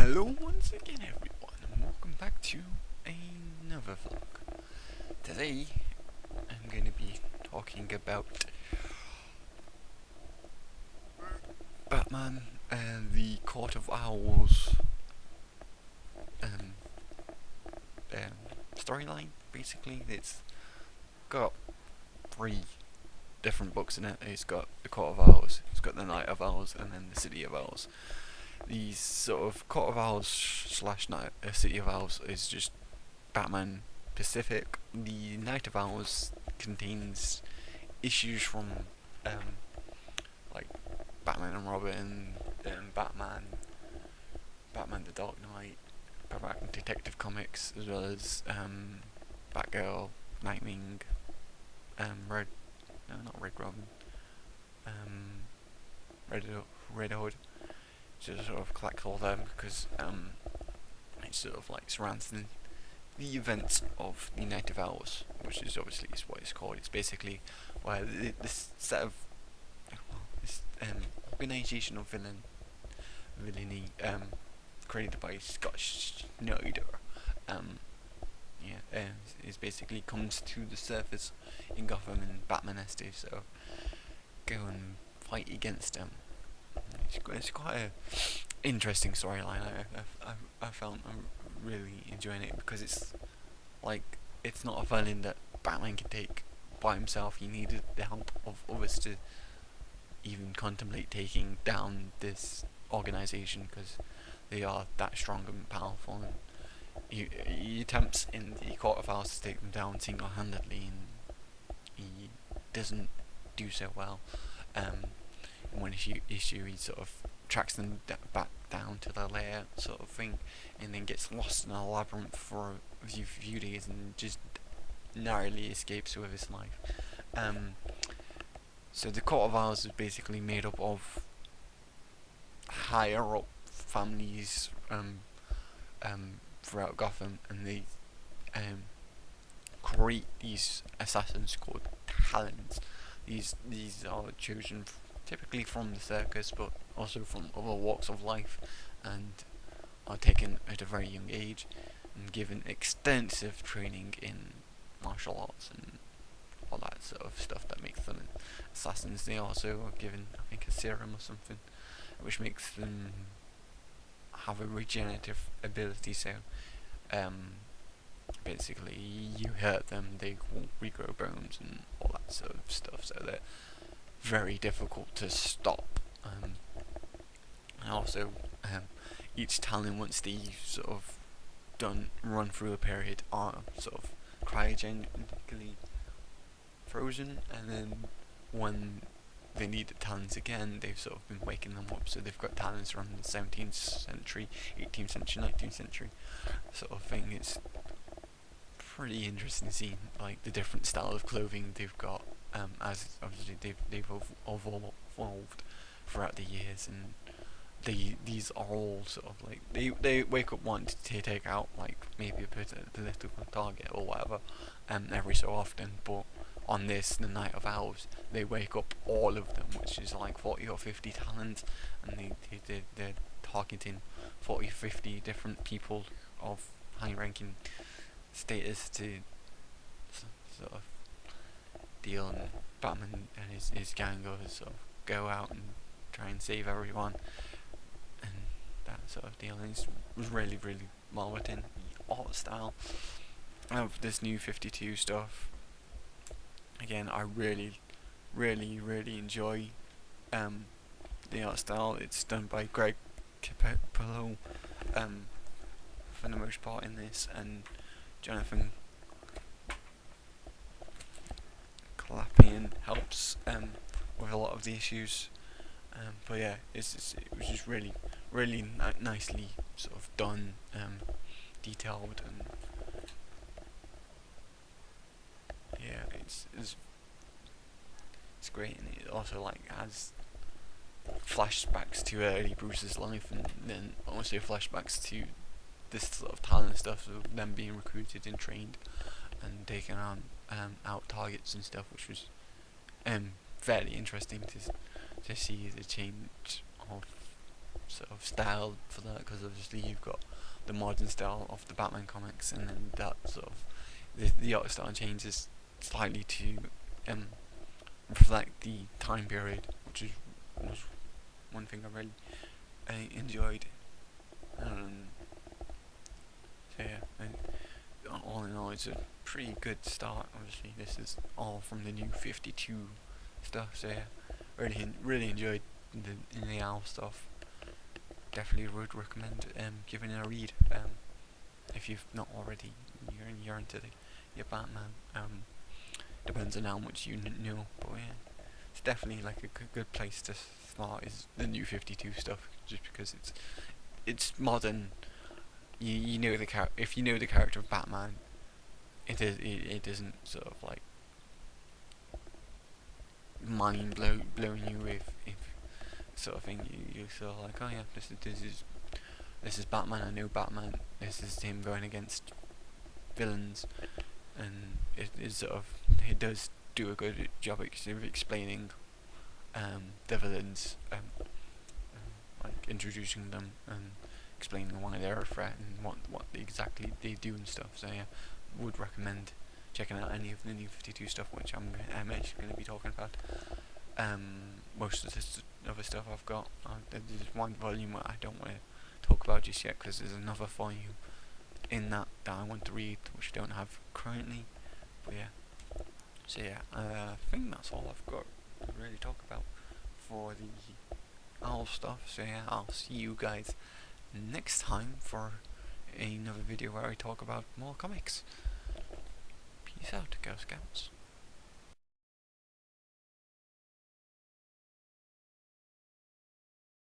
Hello once again everyone and welcome back to another vlog. Today I'm going to be talking about Batman and the Court of Owls um, storyline. Basically, it's got 3 different books in it. It's got the Court of Owls, it's got the Night of Owls, and then the City of Owls. These sort of Court of Owls slash City of Owls is just Batman Pacific. The Night of Owls contains issues from like Batman and Robin, Batman the Dark Knight, Batman Detective Comics, as well as Batgirl, Nightwing, Red, no, not Red Robin, Red Hood. To sort of collect all them because it sort of like surrounds the events of the Night of Owls, which is obviously is what it's called. It's basically where this set of this organisation of villainy created by Scott Snyder is basically comes to the surface in Gotham, and Batman has to so go and fight against them. It's quite a interesting storyline. I found I'm really enjoying it because it's like it's not a villain that Batman can take by himself. He needed the help of others to even contemplate taking down this organization because they are that strong and powerful. And he attempts in the Court of Owls to take them down single-handedly, and he doesn't do so well. In one issue he sort of tracks them back down to their lair, sort of thing, and then gets lost in a labyrinth for a few days and just narrowly escapes with his life. So the Court of Owls is basically made up of higher up families throughout Gotham, and they create these assassins called Talons. These are chosen typically from the circus, but also from other walks of life, and are taken at a very young age and given extensive training in martial arts and all that sort of stuff that makes them assassins. They also are given, I think, a serum or something, which makes them have a regenerative ability. So, basically, you hurt them, they will regrow bones and all that sort of stuff. So they're very difficult to stop. And also, each talent, once they sort of run through a period, are sort of cryogenically frozen, and then when they need the talents again, they've sort of been waking them up. So they've got talents from the 17th century, 18th century, 19th century sort of thing. It's pretty interesting seeing like the different style of clothing they've got, as obviously they've evolved throughout the years, and these are all sort of like they wake up wanting to take out like maybe a political target or whatever, every so often. But on this, the Night of Owls, they wake up all of them, which is like 40 or 50 talents, and they're targeting 40 or 50 different people of high-ranking status to sort of deal, and Batman and his gang goes sort of go out and try and save everyone and that sort of deal. And it was really well written. The art style of this new 52 stuff, again, I really enjoy the art style. It's done by Greg Capello for the most part in this, and Jonathan Clapian helps with a lot of the issues. But yeah, it was just really nicely sort of done, detailed, and yeah, it's great. And it also like has flashbacks to early Bruce's life, and then also flashbacks to this sort of talent stuff of them being recruited and trained and taking on out targets and stuff, which was fairly interesting to see the change of sort of style for that, because obviously you've got the modern style of the Batman comics, and then that sort of the art style changes slightly to reflect the time period, which was one thing I really enjoyed. Um, so yeah, and all in all, it's a pretty good start. Obviously, this is all from the new 52 stuff. So yeah, really enjoyed the Owl stuff. Definitely would recommend giving it a read. If you've not already, you're into your Batman. Depends on how much you know, but yeah, it's definitely like a good place to start. Is the new 52 stuff, just because it's modern. You know the if you know the character of Batman, it isn't sort of like blowing you with if sort of thing. You sort of like, oh yeah, this is Batman. I know Batman. This is him going against villains, and it does do a good job of explaining the villains, like introducing them and explaining why they're a threat and what exactly they do and stuff. So yeah, would recommend checking out any of the new 52 stuff, which I'm actually going to be talking about. Most of this other stuff I've got, there's one volume I don't want to talk about just yet, because there's another volume in that I want to read, which I don't have currently. But yeah, so yeah, I think that's all I've got to really talk about for the Owl stuff. So yeah, I'll see you guys next time for another video where I talk about more comics. Peace out, Girl Scouts.